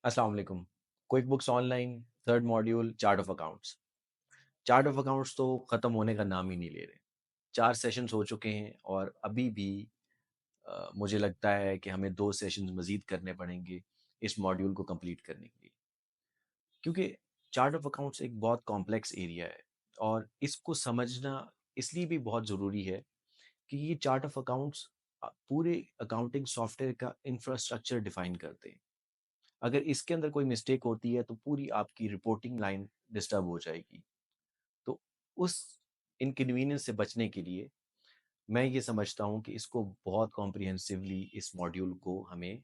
अस्सलाम वालेकुम। Quick books online third module chart of accounts. Chart of accounts तो ख़त्म होने का नाम ही नहीं ले रहे। 4 सेशंस हो चुके हैं और अभी भी मुझे लगता है कि हमें 2 सेशंस मज़ीद करने पड़ेंगे इस मॉड्यूल को कंप्लीट करने के लिए। क्योंकि चार्ट ऑफ अकाउंट्स एक बहुत कॉम्प्लेक्स एरिया है और इसको समझना इसलिए भी बहुत ज़रूरी है कि ये चार्ट ऑफ अकाउंट्स पूरे अकाउंटिंग सॉफ्टवेयर का इंफ्रास्ट्रक्चर डिफ़ाइन करते हैं। अगर इसके अंदर कोई मिस्टेक होती है तो पूरी आपकी रिपोर्टिंग लाइन डिस्टर्ब हो जाएगी। तो उस इनकन्वीनियंस से बचने के लिए मैं ये समझता हूँ कि इसको बहुत कॉम्प्रिहेंसिवली इस मॉड्यूल को हमें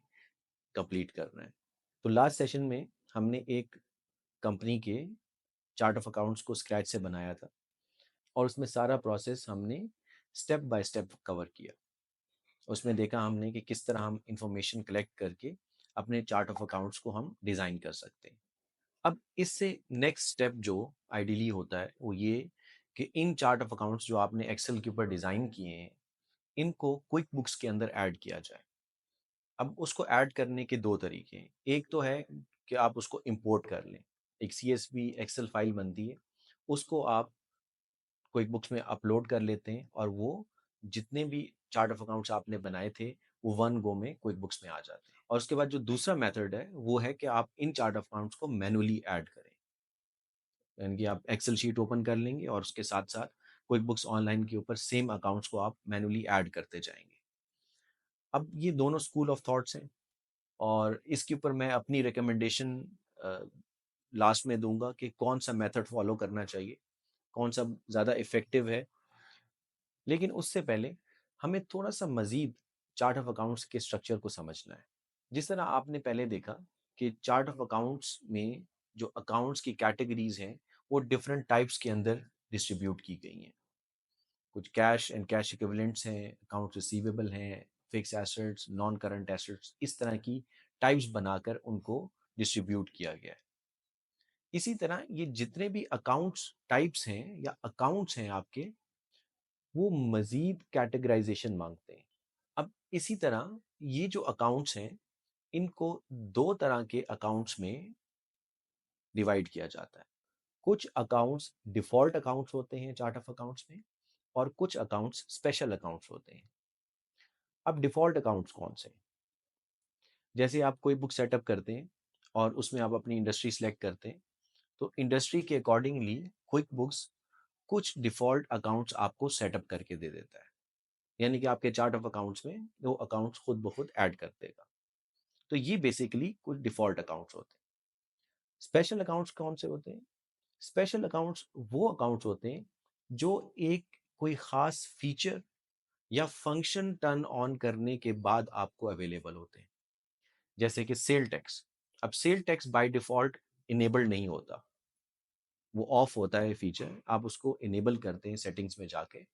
कंप्लीट करना है। तो लास्ट सेशन में हमने एक कंपनी के चार्ट ऑफ अकाउंट्स को स्क्रैच से बनाया था और उसमें सारा प्रोसेस हमने स्टेप बाय स्टेप कवर किया। उसमें देखा हमने कि किस तरह हम इंफॉर्मेशन कलेक्ट करके अपने चार्ट ऑफ अकाउंट्स को हम डिज़ाइन कर सकते हैं। अब इससे नेक्स्ट स्टेप जो आइडियली होता है वो ये कि इन चार्ट ऑफ अकाउंट्स जो आपने एक्सेल के ऊपर डिज़ाइन किए हैं इनको क्विक बुक्स के अंदर ऐड किया जाए। अब उसको ऐड करने के दो तरीके हैं। एक तो है कि आप उसको इंपोर्ट कर लें। एक सीएसवी एक्सेल फाइल बनती है, उसको आप क्विक बुक्स में अपलोड कर लेते हैं और वो जितने भी चार्ट ऑफ अकाउंट्स आपने बनाए थे वो वन गो में क्विक बुक्स में आ जाते हैं। और उसके बाद जो दूसरा मेथड है वो है कि आप इन चार्ट ऑफ अकाउंट्स को मैनुअली ऐड करें। यानी कि आप एक्सेल शीट ओपन कर लेंगे और उसके साथ साथ क्विक बुक्स ऑनलाइन के ऊपर सेम अकाउंट्स को आप मैनुअली ऐड करते जाएंगे। अब ये दोनों स्कूल ऑफ थॉट्स हैं और इसके ऊपर मैं अपनी रिकमेंडेशन लास्ट में दूंगा कि कौन सा मेथड फॉलो करना चाहिए, कौन सा ज़्यादा इफेक्टिव है। लेकिन उससे पहले हमें थोड़ा सा मजीद चार्ट ऑफ अकाउंट्स के स्ट्रक्चर को समझना है। जिस तरह आपने पहले देखा कि चार्ट ऑफ अकाउंट्स में जो अकाउंट्स की कैटेगरीज हैं वो डिफरेंट टाइप्स के अंदर डिस्ट्रीब्यूट की गई हैं। कुछ कैश एंड कैश इक्विवेलेंट्स हैं, अकाउंट रिसीवेबल हैं, fix assets, non current assets, इस तरह की टाइप्स बनाकर उनको डिस्ट्रीब्यूट किया गया है। इसी तरह ये जितने भी अकाउंट्स टाइप्स हैं या अकाउंट्स हैं आपके, वो मजीद कैटेगराइजेशन मांगते हैं। अब इसी तरह ये जो अकाउंट्स हैं इनको दो तरह के अकाउंट्स में डिवाइड किया जाता है। कुछ अकाउंट्स डिफॉल्ट अकाउंट्स होते हैं चार्ट ऑफ अकाउंट्स में और कुछ अकाउंट्स स्पेशल अकाउंट्स होते हैं। अब डिफॉल्ट अकाउंट्स कौन से हैं? जैसे आप कोई बुक सेटअप करते हैं और उसमें आप अपनी इंडस्ट्री सेलेक्ट करते हैं, तो इंडस्ट्री के अकॉर्डिंगली क्विक बुक्स कुछ डिफॉल्ट अकाउंट्स आपको सेटअप करके दे देता है। यानी कि आपके चार्ट ऑफ अकाउंट्स में वो अकाउंट्स खुद ब खुद ऐड कर देगा। तो ये बेसिकली कुछ डिफॉल्ट अकाउंट्स होते हैं। स्पेशल अकाउंट्स कौन से होते हैं? स्पेशल अकाउंट्स वो अकाउंट्स होते हैं जो एक कोई खास फीचर या फंक्शन टर्न ऑन करने के बाद आपको अवेलेबल होते हैं। जैसे कि सेल टैक्स। अब sale tax by default enabled नहीं होता, वो ऑफ होता है फीचर। आप उसको इनेबल करते हैं सेटिंग्स में जाके।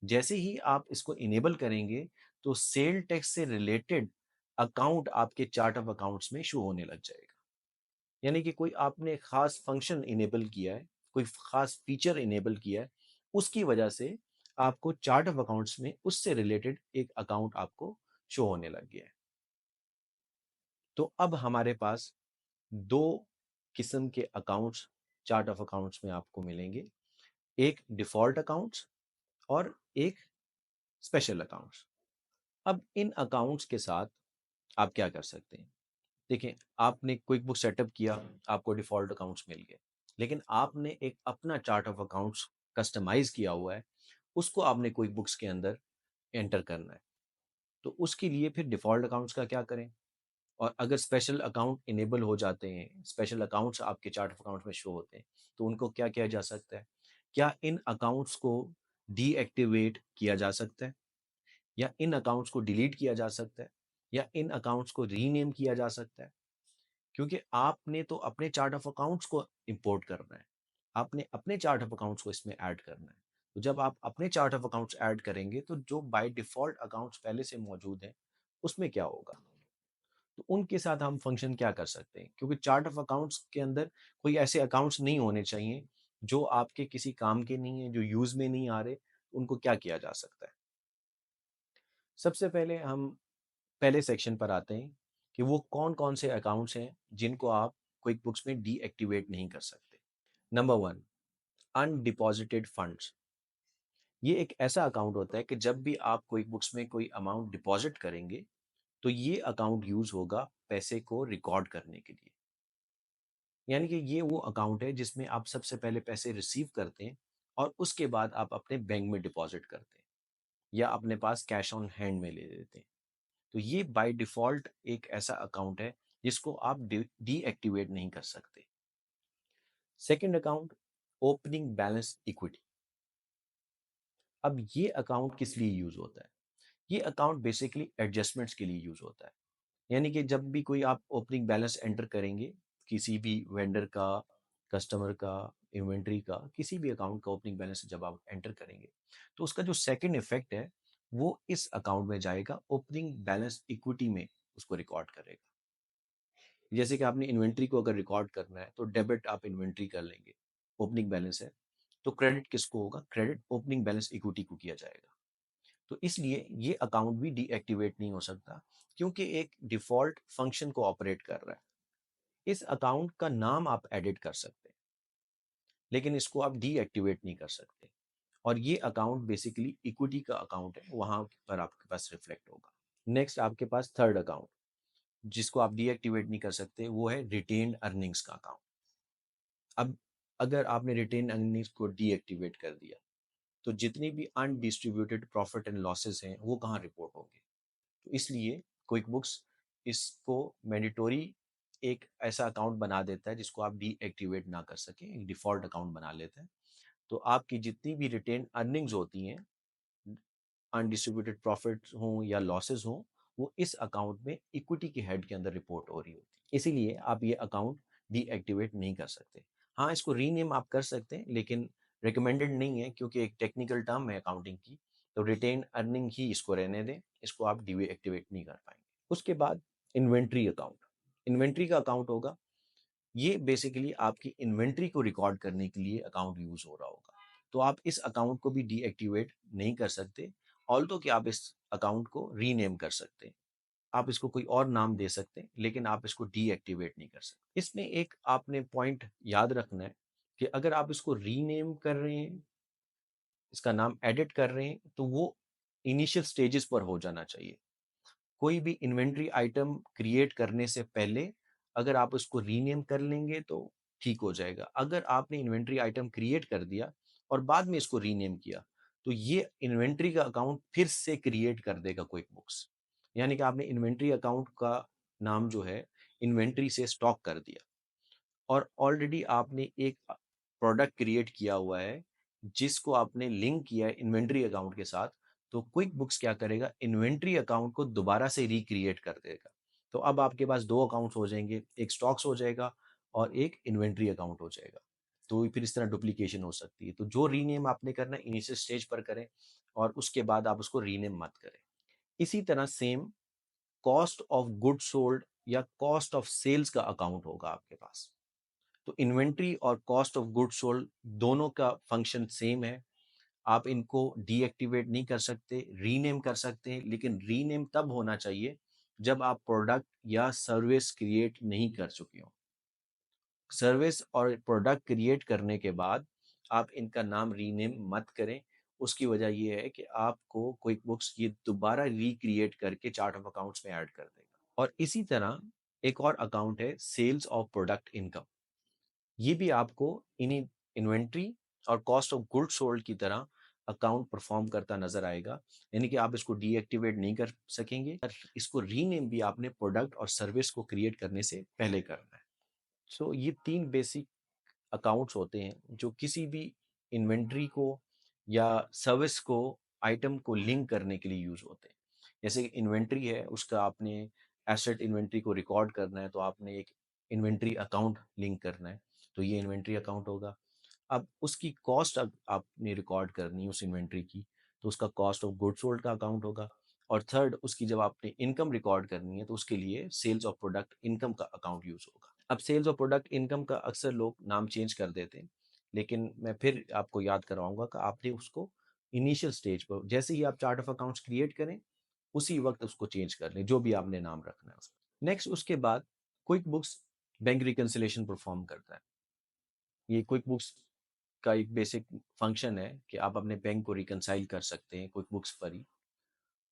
जैसे ही आप इसको इनेबल करेंगे तो सेल टैक्स से रिलेटेड अकाउंट आपके चार्ट ऑफ अकाउंट्स में शो होने लग जाएगा। यानी कि कोई आपने खास फंक्शन इनेबल किया है, कोई खास फीचर इनेबल किया है, उसकी वजह से आपको चार्ट ऑफ अकाउंट्स में उससे रिलेटेड एक अकाउंट आपको शो होने लग गया है। तो अब हमारे पास दो किस्म के अकाउंट्स चार्ट ऑफ अकाउंट्स में आपको मिलेंगे। एक डिफॉल्ट अकाउंट्स और एक स्पेशल अकाउंट्स। अब इन अकाउंट्स के साथ आप क्या कर सकते हैं? देखिए, आपने क्विक बुक सेटअप किया, आपको डिफ़ॉल्ट अकाउंट्स मिल गए, लेकिन आपने एक अपना चार्ट ऑफ अकाउंट्स कस्टमाइज़ किया हुआ है, उसको आपने क्विक बुक्स के अंदर एंटर करना है। तो उसके लिए फिर डिफ़ॉल्ट अकाउंट्स का क्या करें? और अगर स्पेशल अकाउंट इनेबल हो जाते हैं, स्पेशल अकाउंट्स आपके चार्ट ऑफ अकाउंट्स में शो होते हैं, तो उनको क्या किया जा सकता है? क्या इन अकाउंट्स को डीएक्टिवेट किया जा सकता है? या इन अकाउंट्स को डिलीट किया जा सकता है? या इन अकाउंट्स को रीनेम किया जा सकता है? क्योंकि आपने तो अपने चार्ट ऑफ अकाउंट्स को इंपोर्ट करना है, आपने अपने चार्ट ऑफ अकाउंट्स को इसमें ऐड करना है। तो जब आप अपने चार्ट ऑफ अकाउंट्स ऐड करेंगे तो जो बाय डिफॉल्ट अकाउंट्स पहले से मौजूद हैं उसमें क्या होगा? तो उनके साथ हम फंक्शन क्या कर सकते हैं? क्योंकि चार्ट ऑफ अकाउंट्स के अंदर कोई ऐसे अकाउंट्स नहीं होने चाहिए जो आपके किसी काम के नहीं है, जो यूज में नहीं आ रहे। उनको क्या किया जा सकता है? सबसे पहले हम पहले सेक्शन पर आते हैं कि वो कौन-कौन से अकाउंट्स हैं जिनको आप क्विक बुक्स में डीएक्टिवेट नहीं कर सकते। Number 1, undeposited funds. ये एक ऐसा अकाउंट होता है कि जब भी आप क्विक बुक्स में कोई अमाउंट डिपॉज़िट करेंगे, तो ये अकाउंट यूज़ होगा पैसे को रिकॉर्ड करने के लिए। यानी कि ये वो अकाउंट है जिसमें आप सबसे पहले पैसे रिसीव करते हैं और उसके बाद आप अपने बैंक में डिपॉज़िट करते हैं या अपने पास कैश ऑन हैंड में ले लेते हैं। तो ये बाय डिफ़ॉल्ट एक ऐसा अकाउंट है जिसको आप डीएक्टिवेट नहीं कर सकते। Second account, opening balance equity. अब ये अकाउंट किस लिए यूज़ होता है? ये अकाउंट बेसिकली एडजस्टमेंट्स के लिए यूज़ होता है। यानी कि जब भी कोई आप ओपनिंग बैलेंस एंटर करेंगे, किसी भी वेंडर का, कस्टमर का, इन्वेंटरी का, किसी भी अकाउंट का ओपनिंग बैलेंस जब आप एंटर करेंगे, तो उसका जो सेकंड इफेक्ट है, वो इस अकाउंट में जाएगा, ओपनिंग बैलेंस इक्विटी में उसको रिकॉर्ड करेगा। जैसे कि आपने इन्वेंटरी को अगर रिकॉर्ड करना है, तो डेबिट आप इन्वेंटरी कर लेंगे, ओपनिंग बैलेंस है, तो क्रेडिट किसको होगा? क्रेडिट ओपनिंग बैलेंस इक्विटी को किया जाएगा। तो इसलिए ये अकाउंट भी डीएक्टिवेट नहीं हो सकता क्योंकि एक डिफ़ॉल्ट फंक्शन को ऑपरेट कर रहा है। इस अकाउंट का नाम आप एडिट कर सकते हैं, लेकिन इसको आप डीएक्टिवेट नहीं कर सकते और ये अकाउंट बेसिकली इक्विटी का अकाउंट है, वहाँ पर आपके पास रिफ्लेक्ट होगा। नेक्स्ट आपके पास थर्ड अकाउंट, जिसको आप डीएक्टिवेट नहीं कर सकते, वो है रिटेन्ड अर्निंग्स का अकाउंट। अब अगर आपने रिटेन्ड अर्निंग्स को डीएक्टिवेट कर दिया, तो जितनी भी अनडिस्ट्रीब्यूटेड प्रॉफिट एंड लॉसेस हैं, वो कहाँ रिपोर्ट होंगे? तो इसलिए क्विक बुक्स इसको मैंडेटोरी एक ऐसा अकाउंट बना देता है जिसको आप डीएक्टिवेट ना कर सकें, एक डिफ़ॉल्ट अकाउंट बना लेते हैं। तो आपकी जितनी भी रिटेन अर्निंग्स होती हैं, अनडिस्ट्रीब्यूटेड प्रॉफिट्स हों या लॉसेस हों, वो इस अकाउंट में इक्विटी के हेड के अंदर रिपोर्ट हो रही होती है। इसीलिए आप ये अकाउंट डीएक्टिवेट नहीं कर सकते। हाँ, इसको रीनेम आप कर सकते हैं, लेकिन रिकमेंडेड नहीं है क्योंकि एक टेक्निकल टर्म है अकाउंटिंग की, तो रिटेन अर्निंग ही इसको रहने दें, इसको आप डीएक्टिवेट नहीं कर पाएँगे। उसके बाद इन्वेंटरी अकाउंट। इन्वेंटरी का अकाउंट होगा, ये बेसिकली आपकी इन्वेंटरी को रिकॉर्ड करने के लिए अकाउंट यूज़ हो रहा होगा। तो आप इस अकाउंट को भी डीएक्टिवेट नहीं कर सकते, ऑल्दो कि आप इस अकाउंट को रीनेम कर सकते हैं। आप इसको कोई और नाम दे सकते हैं, लेकिन आप इसको डीएक्टिवेट नहीं कर सकते। इसमें एक आपने पॉइंट याद रखना है कि अगर आप इसको रीनेम कर रहे हैं, इसका नाम एडिट कर रहे हैं, तो वो इनिशियल स्टेजेस पर हो जाना चाहिए। कोई भी इन्वेंटरी आइटम क्रिएट करने से पहले अगर आप उसको रीनेम कर लेंगे तो ठीक हो जाएगा। अगर आपने इन्वेंटरी आइटम क्रिएट कर दिया और बाद में इसको रीनेम किया, तो ये इन्वेंटरी का अकाउंट फिर से क्रिएट कर देगा क्विक बुक्स। यानी कि आपने इन्वेंटरी अकाउंट का नाम जो है इन्वेंटरी से स्टॉक कर दिया और ऑलरेडी आपने एक प्रोडक्ट क्रिएट किया हुआ है, जिसको आपने लिंक किया है इन्वेंटरी अकाउंट के साथ, तो क्विक बुक्स क्या करेगा, इन्वेंटरी अकाउंट को दोबारा से रिक्रिएट कर देगा। तो अब आपके पास 2 अकाउंट्स हो जाएँगे, एक स्टॉक्स हो जाएगा और एक इन्वेंटरी अकाउंट हो जाएगा। तो फिर इस तरह डुप्लीकेशन हो सकती है। तो जो रीनेम आपने करना है इनिशियल स्टेज पर करें और उसके बाद आप उसको रीनेम मत करें। इसी तरह same cost of goods sold या कॉस्ट ऑफ सेल्स का अकाउंट होगा आपके पास। तो इन्वेंट्री और कॉस्ट ऑफ गुड्स सोल्ड दोनों का फंक्शन सेम है। आप इनको डीएक्टिवेट नहीं कर सकते, रीनेम कर सकते हैं, लेकिन रीनेम तब होना चाहिए जब आप प्रोडक्ट या सर्विस क्रिएट नहीं कर चुके हो। सर्विस और प्रोडक्ट क्रिएट करने के बाद आप इनका नाम रीनेम मत करें। उसकी वजह ये है कि आपको क्विक बुक्स ये दोबारा रिक्रिएट करके चार्ट ऑफ अकाउंट्स में ऐड कर देगा। और इसी तरह एक और अकाउंट है सेल्स ऑफ प्रोडक्ट इनकम। ये भी आपको इन्हीं इन्वेंट्री और कॉस्ट ऑफ गुड्स सोल्ड की तरह अकाउंट परफॉर्म करता नजर आएगा। यानी कि आप इसको डीएक्टिवेट नहीं कर सकेंगे और इसको रीनेम भी आपने प्रोडक्ट और सर्विस को क्रिएट करने से पहले करना है। सो ये 3 बेसिक अकाउंट्स होते हैं जो किसी भी इन्वेंट्री को या सर्विस को, आइटम को लिंक करने के लिए यूज होते हैं। जैसे इन्वेंट्री है, उसका आपने एसेट इन्वेंट्री को रिकॉर्ड करना है, तो आपने एक इन्वेंट्री अकाउंट लिंक करना है, तो ये इन्वेंट्री अकाउंट होगा। अब उसकी कॉस्ट अब आपने रिकॉर्ड करनी है उस इन्वेंट्री की, तो उसका कॉस्ट ऑफ गुड्स सोल्ड का अकाउंट होगा। और थर्ड, उसकी जब आपने इनकम रिकॉर्ड करनी है, तो उसके लिए सेल्स ऑफ प्रोडक्ट इनकम का अकाउंट यूज होगा। अब सेल्स ऑफ प्रोडक्ट इनकम का अक्सर लोग नाम चेंज कर देते हैं, लेकिन मैं फिर आपको याद करवाऊंगा कि आपने उसको इनिशियल स्टेज पर, जैसे ही आप चार्ट ऑफ अकाउंट्स क्रिएट करें, उसी वक्त उसको चेंज कर लें, जो भी आपने नाम रखना है उसका। नेक्स्ट उसके बाद quick books bank reconciliation perform करता है। ये क्विक बुक्स का एक बेसिक फंक्शन है कि आप अपने बैंक को रिकनसाइल कर सकते हैं क्विक बुक्स पर ही।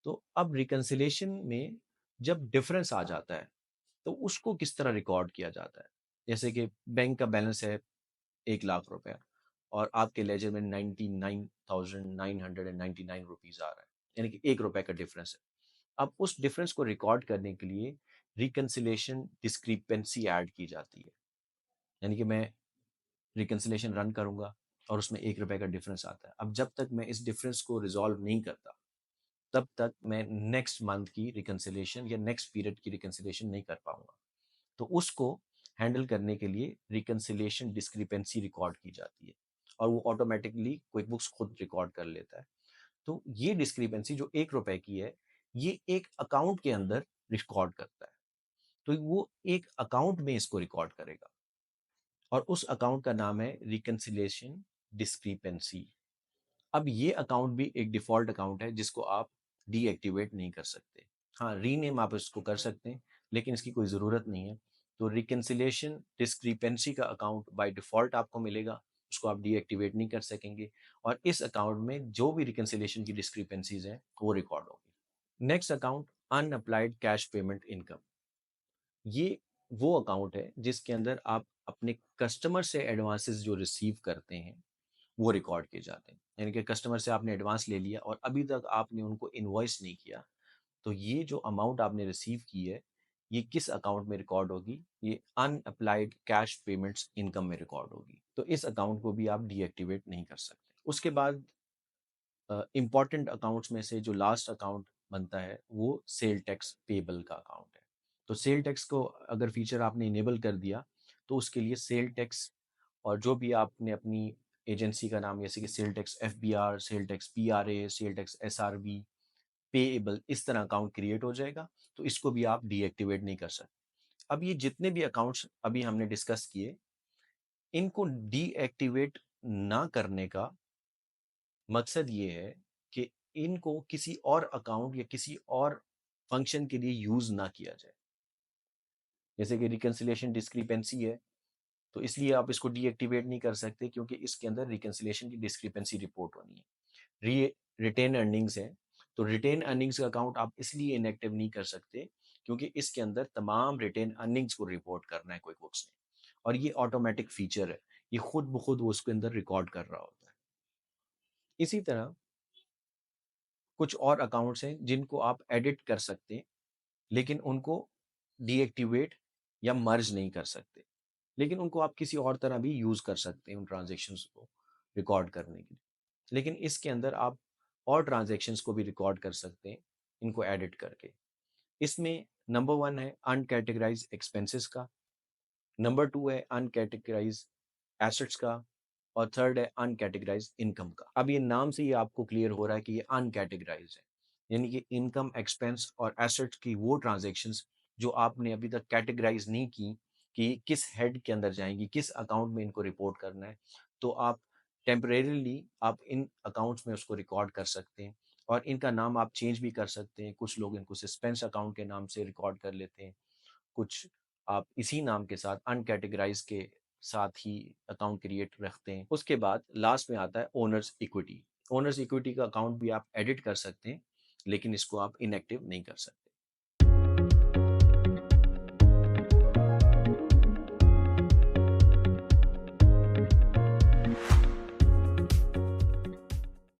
तो अब रिकन्सिलेशन में जब डिफरेंस आ जाता है तो उसको किस तरह रिकॉर्ड किया जाता है। जैसे कि बैंक का बैलेंस है 1 लाख रुपया और आपके लेजर में 99,999 रुपीज आ रहा है, यानी कि 1 रुपए का डिफरेंस है। अब उस डिफरेंस को रिकॉर्ड करने के लिए रिकन्सिलेशन डिस्क्रिपेंसी ऐड की जाती है। यानी कि मैं रिकन्सिलेशन रन करूंगा और उसमें 1 रुपए का डिफरेंस आता है। अब जब तक मैं इस डिफरेंस को रिजॉल्व नहीं करता तब तक मैं नेक्स्ट मंथ की रिकन्सिलेशन या नेक्स्ट पीरियड की रिकन्सिलेशन नहीं कर पाऊंगा। तो उसको हैंडल करने के लिए रिकन्सिलेशन डिस्क्रिपेंसी रिकॉर्ड की जाती है और वो ऑटोमेटिकली क्विक बुक्स खुद रिकॉर्ड कर लेता है। तो ये डिस्क्रिपेंसी जो 1 रुपए की है, ये एक अकाउंट के अंदर रिकॉर्ड करता है। तो वो एक अकाउंट में इसको रिकॉर्ड करेगा और उस अकाउंट का नाम है रिकन्सिलेशन डिस्क्रिपेंसी। अब ये अकाउंट भी एक डिफॉल्ट अकाउंट है जिसको आप डीएक्टिवेट नहीं कर सकते। हाँ, रीनेम आप इसको कर सकते हैं लेकिन इसकी कोई ज़रूरत नहीं है। तो रिकन्सिलेशन डिस्क्रिपेंसी का अकाउंट बाय डिफॉल्ट आपको मिलेगा, उसको आप डीएक्टिवेट नहीं कर सकेंगे और इस अकाउंट में जो भी रिकन्सिलेशन की डिस्क्रिपेंसीज हैं वो रिकॉर्ड होगी। Next account unapplied cash payment income. ये वो अकाउंट है जिसके अंदर आप अपने कस्टमर से एडवांसेस जो रिसीव करते हैं वो रिकॉर्ड किए जाते हैं। यानी कि कस्टमर से आपने एडवांस ले लिया और अभी तक आपने उनको इनवॉइस नहीं किया, तो ये जो अमाउंट आपने रिसीव की है ये किस अकाउंट में रिकॉर्ड होगी? ये अनअप्लाइड कैश पेमेंट्स इनकम में रिकॉर्ड होगी। तो इस अकाउंट को भी आप डीएक्टिवेट नहीं कर सकते। उसके बाद इंपॉर्टेंट अकाउंट्स में से जो लास्ट अकाउंट बनता है वो सेल टैक्स पेबल का अकाउंट है। तो सेल टैक्स को अगर फीचर आपने इनेबल कर दिया तो उसके लिए सेल टैक्स और जो भी आपने अपनी एजेंसी का नाम जैसे कि sale tax FBR, sale tax PRA, sale tax SRB, payable, इस तरह अकाउंट क्रिएट हो जाएगा। तो इसको भी आप डीएक्टिवेट नहीं कर सकते। अब ये जितने भी अकाउंट्स अभी हमने डिस्कस किए, इनको डीएक्टिवेट ना करने का मकसद ये है कि इनको किसी और अकाउंट या किसी और फंक्शन के लिए यूज ना किया जाए। जैसे कि रिकंसिलिएशन डिस्क्रिपेंसी है तो इसलिए आप इसको डीएक्टिवेट नहीं कर सकते क्योंकि इसके अंदर रिकंसिलिएशन की डिस्क्रिपेंसी रिपोर्ट होनी है। रिटेन अर्निंग्स है तो रिटेन अर्निंग्स का अकाउंट आप इसलिए इनएक्टिव नहीं कर सकते क्योंकि इसके अंदर तमाम रिटेन अर्निंग्स को रिपोर्ट करना है क्विक बुक्स ने और ये ऑटोमेटिक फीचर है, ये खुद ब खुद वो उसके अंदर रिकॉर्ड कर रहा होता है। इसी तरह कुछ और अकाउंट्स हैं जिनको आप एडिट कर सकते हैं लेकिन उनको डीएक्टिवेट या मर्ज नहीं कर सकते, लेकिन उनको आप किसी और तरह भी यूज कर सकते हैं उन ट्रांजेक्शन्स को रिकॉर्ड करने के लिए। लेकिन इसके अंदर आप और ट्रांजेक्शन्स को भी रिकॉर्ड कर सकते हैं इनको एडिट करके। इसमें नंबर 1 है अनकैटेगराइज एक्सपेंसेस का, नंबर 2 है अनकैटेगराइज एसेट्स का और थर्ड है अनकैटेगराइज इनकम का। अब ये नाम से ही आपको क्लियर हो रहा है कि ये अनकैटेगराइज है, यानी कि इनकम, एक्सपेंस और एसेट्स की वो ट्रांजेक्शन्स जो आपने अभी तक कैटेगराइज नहीं की कि किस हेड के अंदर जाएंगी, किस अकाउंट में इनको रिपोर्ट करना है। तो आप टेम्परेरीली आप इन अकाउंट्स में उसको रिकॉर्ड कर सकते हैं और इनका नाम आप चेंज भी कर सकते हैं। कुछ लोग इनको सस्पेंस अकाउंट के नाम से रिकॉर्ड कर लेते हैं, कुछ आप इसी नाम के साथ अनकैटेगराइज के साथ ही अकाउंट क्रिएट रखते हैं। उसके बाद लास्ट में आता है ओनर्स इक्विटी। ओनर्स इक्विटी का अकाउंट भी आप एडिट कर सकते हैं लेकिन इसको आप इनएक्टिव नहीं कर सकते।